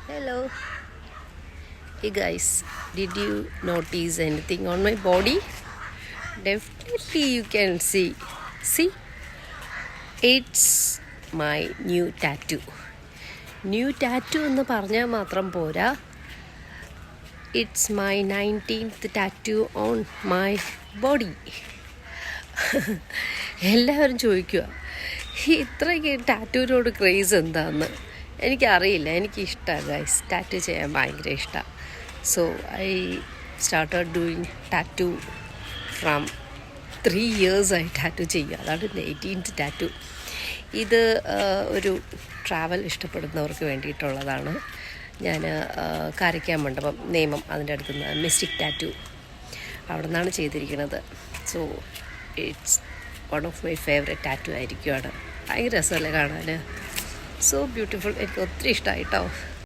Hello. Hey guys, did you notice anything on my body? Definitely you can see. See? It's my new tattoo. New tattoo എന്ന് പറഞ്ഞാൽ മാത്രം പോരാ. It's my 19th tattoo on my body. എല്ലാവരും ചോദിക്കുക ഇത്രയ്ക്ക് ടാറ്റൂവിനോട് craze എന്താണെന്ന്. എനിക്കറിയില്ല, എനിക്കിഷ്ടമാണ് ഗൈസ്, ടാറ്റു ചെയ്യാൻ ഭയങ്കര ഇഷ്ടമാണ്. So I started doing tattoo from 3 yearsആയി ടാറ്റു ചെയ്യുക. അതാണ് 18th ടാറ്റു. ഇത് ഒരു ട്രാവൽ ഇഷ്ടപ്പെടുന്നവർക്ക് വേണ്ടിയിട്ടുള്ളതാണ്. ഞാൻ കാരയ്ക്കാൻ മണ്ഡപം നേമം അതിൻ്റെ അടുത്തുനിന്ന് മിസ്റ്റിക് ടാറ്റു അവിടെ നിന്നാണ് ചെയ്തിരിക്കുന്നത്. So it's one of my favourite tattoo ആയിരിക്കുവാണ്. ഭയങ്കര രസമല്ലേ കാണാൻ, സോ ബ്യൂട്ടിഫുൾ. എനിക്ക് ഒത്തിരി ഇഷ്ടമായി കേട്ടോ.